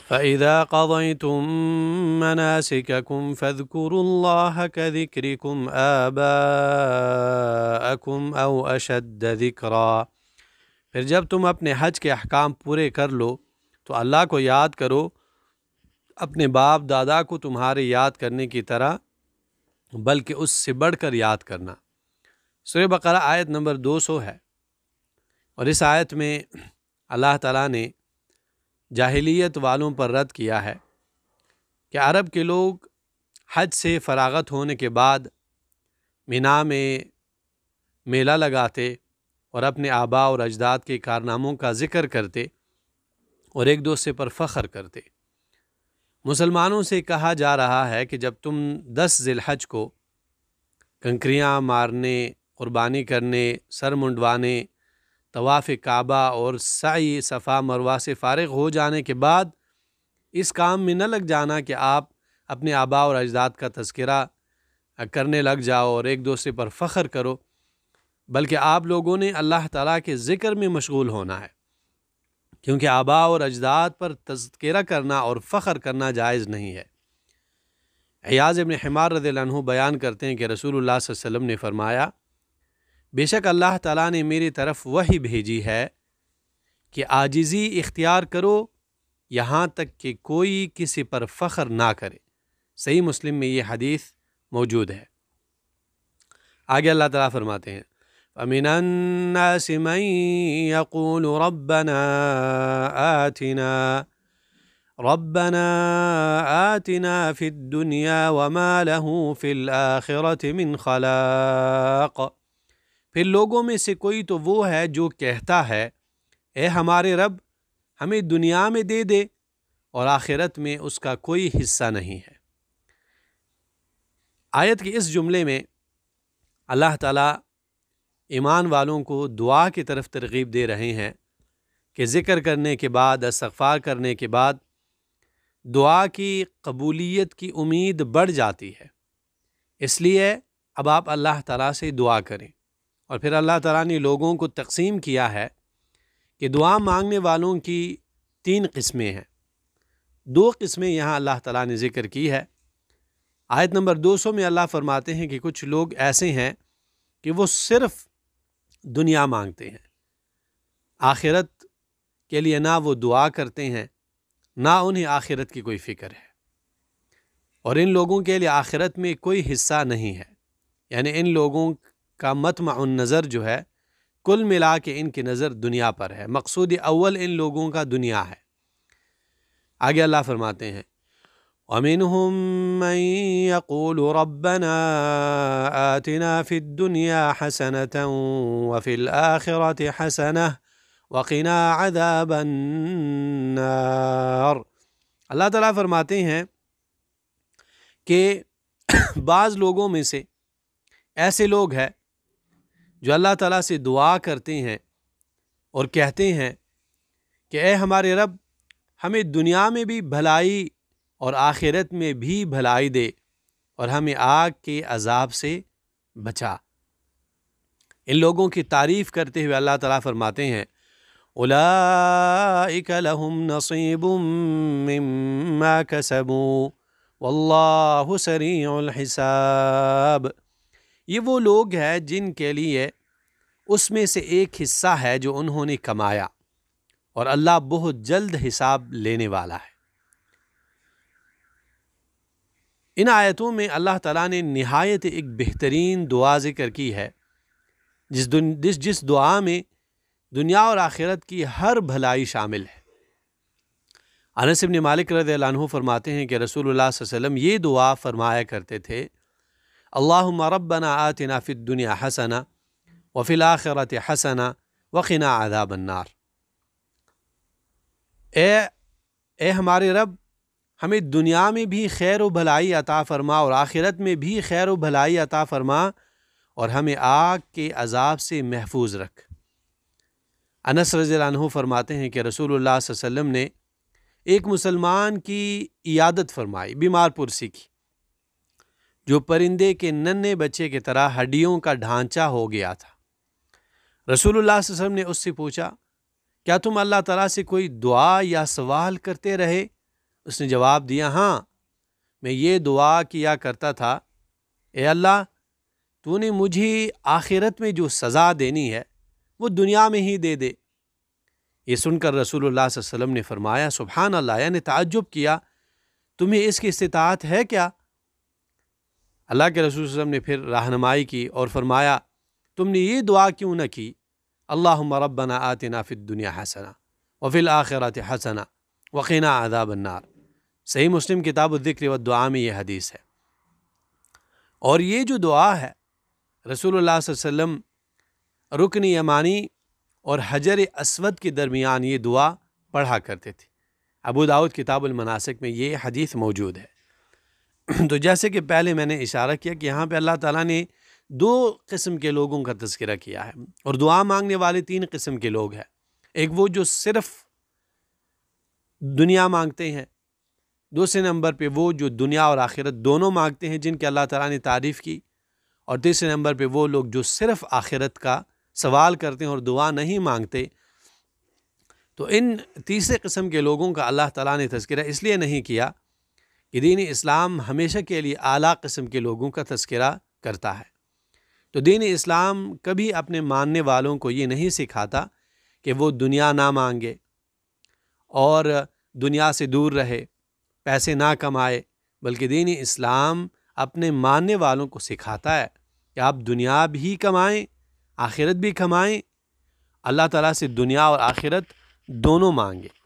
فَإِذَا قَضَيْتُم مَّنَاسِكَكُمْ فَاذْكُرُوا اللَّهَ كَذِكْرِكُمْ آبَاءَكُمْ أَوْ أَشَدَّ ذِكْرًا۔ پھر جب تم اپنے حج کے احکام پورے کر لو تو اللہ کو یاد کرو اپنے باپ دادا کو تمہارے یاد کرنے کی طرح، بلکہ اس سے بڑھ کر یاد کرنا۔ سورہ بقرہ آیت نمبر 200 ہے، اور اس آیت میں اللہ تعالیٰ نے جاہلیت والوں پر رد کیا ہے کہ عرب کے لوگ حج سے فراغت ہونے کے بعد مینا میں میلہ لگاتے اور اپنے آباء اور اجداد کے کارناموں کا ذکر کرتے اور ایک دوسرے پر فخر کرتے۔ مسلمانوں سے کہا جا رہا ہے کہ جب تم 10 ذی الحج کو کنکریاں مارنے، قربانی کرنے، سر منڈوانے، طواف کعبہ اور سعی صفا مروہ سے فارغ ہو جانے کے بعد اس کام میں نہ لگ جانا کہ آپ اپنے آباء اور اجداد کا تذکرہ کرنے لگ جاؤ اور ایک دوسرے پر فخر کرو، بلکہ آپ لوگوں نے اللہ تعالیٰ کے ذکر میں مشغول ہونا ہے، کیونکہ آباء اور اجداد پر تذکرہ کرنا اور فخر کرنا جائز نہیں ہے۔ عیاض ابن حمار رضی اللہ عنہ بیان کرتے ہیں کہ رسول اللہ صلی اللہ علیہ وسلم نے فرمایا، بے شک اللہ تعالیٰ نے میری طرف وحی بھیجی ہے کہ عاجزی اختیار کرو یہاں تک کہ کوئی کسی پر فخر نہ کرے۔ صحیح مسلم میں یہ حدیث موجود ہے۔ آگے اللہ تعالیٰ فرماتے ہیں، فَمِنَ النَّاسِ مَن يَقُولُ رَبَّنَا آتِنَا فِي الدُّنْيَا وَمَا لَهُ فِي الْآخِرَةِ مِنْ خَلَاقٍ۔ پھر لوگوں میں سے کوئی تو وہ ہے جو کہتا ہے، اے ہمارے رب ہمیں دنیا میں دے دے اور آخرت میں اس کا کوئی حصہ نہیں ہے۔ آیت کے اس جملے میں اللہ تعالیٰ ایمان والوں کو دعا کی طرف ترغیب دے رہے ہیں کہ ذکر کرنے کے بعد، استغفار کرنے کے بعد دعا کی قبولیت کی امید بڑھ جاتی ہے۔ اس لیے اب آپ اللہ تعالیٰ سے دعا کریں، اور پھر اللہ تعالیٰ نے لوگوں کو تقسیم کیا ہے کہ دعا مانگنے والوں کی 3 قسمیں ہیں۔ 2 قسمیں یہاں اللہ تعالیٰ نے ذکر کی ہے۔ آیت نمبر 200 میں اللہ فرماتے ہیں کہ کچھ لوگ ایسے ہیں کہ وہ صرف دنیا مانگتے ہیں، آخرت کے لیے نہ وہ دعا کرتے ہیں، نہ انہیں آخرت کی کوئی فکر ہے، اور ان لوگوں کے لیے آخرت میں کوئی حصہ نہیں ہے۔ یعنی ان لوگوں کا مطمع النظر جو ہے، کل ملا کے ان کی نظر دنیا پر ہے، مقصود اول ان لوگوں کا دنیا ہے۔ آگے اللہ فرماتے ہیں، وَمِنْهُمْ مَنْ يَقُولُ رَبَّنَا آتِنَا فِي الدُّنْيَا حَسَنَةً وَفِي الْآخِرَةِ حَسَنَةً وَقِنَا عَذَابَ النَّارِ۔ اللہ تعالیٰ فرماتے ہیں کہ بعض لوگوں میں سے ایسے لوگ ہیں جو اللہ تعالیٰ سے دعا کرتے ہیں اور کہتے ہیں کہ اے ہمارے رب ہمیں دنیا میں بھی بھلائی اور آخرت میں بھی بھلائی دے اور ہمیں آگ کے عذاب سے بچا۔ ان لوگوں کی تعریف کرتے ہوئے اللہ تعالیٰ فرماتے ہیں، اولئک لہم نصیب مما کسبوا واللہ سریع الحساب۔ یہ وہ لوگ ہیں جن کے لیے اس میں سے ایک حصہ ہے جو انہوں نے کمایا، اور اللہ بہت جلد حساب لینے والا ہے۔ ان آیتوں میں اللہ تعالیٰ نے نہایت ایک بہترین دعا ذکر کی ہے، جس دعا میں دنیا اور آخرت کی ہر بھلائی شامل ہے۔ انس بن مالک رضی اللہ عنہ فرماتے ہیں کہ رسول اللہ صلی اللہ علیہ وسلم یہ دعا فرمایا کرتے تھے، اللہم ربنا آتنا فی الدنیا حسنہ وفی الآخرۃ حسنہ وقنا عذاب النار۔ اے ہمارے رب ہمیں دنیا میں بھی خیر و بھلائی عطا فرما اور آخرت میں بھی خیر و بھلائی عطا فرما اور ہمیں آگ کے عذاب سے محفوظ رکھ۔ انس رضی اللہ عنہ فرماتے ہیں کہ رسول اللہ صلی اللہ علیہ وسلم نے ایک مسلمان کی عیادت فرمائی، بیمار پرسی کی، جو پرندے کے ننھے بچے کی طرح ہڈیوں کا ڈھانچہ ہو گیا تھا۔ رسول اللہ صلی اللہ علیہ وسلم نے اس سے پوچھا، کیا تم اللہ تعالیٰ سے کوئی دعا یا سوال کرتے رہے اس نے جواب دیا ہاں میں یہ دعا کیا کرتا تھا، اے اللہ تو نے مجھے آخرت میں جو سزا دینی ہے وہ دنیا میں ہی دے دے۔ یہ سن کر رسول اللہ صلی اللہ علیہ وسلم نے فرمایا سبحان اللہ، یعنی تعجب کیا تمہیں اس کی استطاعت ہے کیا؟ اللہ کے رسول صلی اللہ علیہ وسلم نے پھر رہنمائی کی اور فرمایا تم نے یہ دعا کیوں نہ کی، اللہم ربنا آتنا فی الدنیا حسنہ وفی الآخرۃ حسنہ وقنا عذاب النار۔ صحیح مسلم کتاب الذکر والدعاء میں یہ حدیث ہے۔ اور یہ جو دعا ہے رسول اللہ صلی اللہ علیہ وسلم رکن یمانی اور حجر اسود کے درمیان یہ دعا پڑھا کرتے تھے۔ ابو داؤد کتاب المناسک میں یہ حدیث موجود ہے۔ تو جیسے کہ پہلے میں نے اشارہ کیا کہ یہاں پہ اللہ تعالیٰ نے 2 قسم کے لوگوں کا تذکرہ کیا ہے، اور دعا مانگنے والے 3 قسم کے لوگ ہیں۔ ایک وہ جو صرف دنیا مانگتے ہیں، دوسرے نمبر پہ وہ جو دنیا اور آخرت دونوں مانگتے ہیں جن کے اللہ تعالیٰ نے تعریف کی، اور تیسرے نمبر پہ وہ لوگ جو صرف آخرت کا سوال کرتے ہیں اور دعا نہیں مانگتے۔ تو ان تیسرے قسم کے لوگوں کا اللہ تعالیٰ نے تذکرہ اس لیے نہیں کیا کہ دین اسلام ہمیشہ کے لیے اعلیٰ قسم کے لوگوں کا تذکرہ کرتا ہے۔ تو دین اسلام کبھی اپنے ماننے والوں کو یہ نہیں سکھاتا کہ وہ دنیا نہ مانگے اور دنیا سے دور رہے، پیسے نہ کمائے، بلکہ دین اسلام اپنے ماننے والوں کو سکھاتا ہے کہ آپ دنیا بھی کمائیں، آخرت بھی کمائیں، اللہ تعالیٰ سے دنیا اور آخرت دونوں مانگیں۔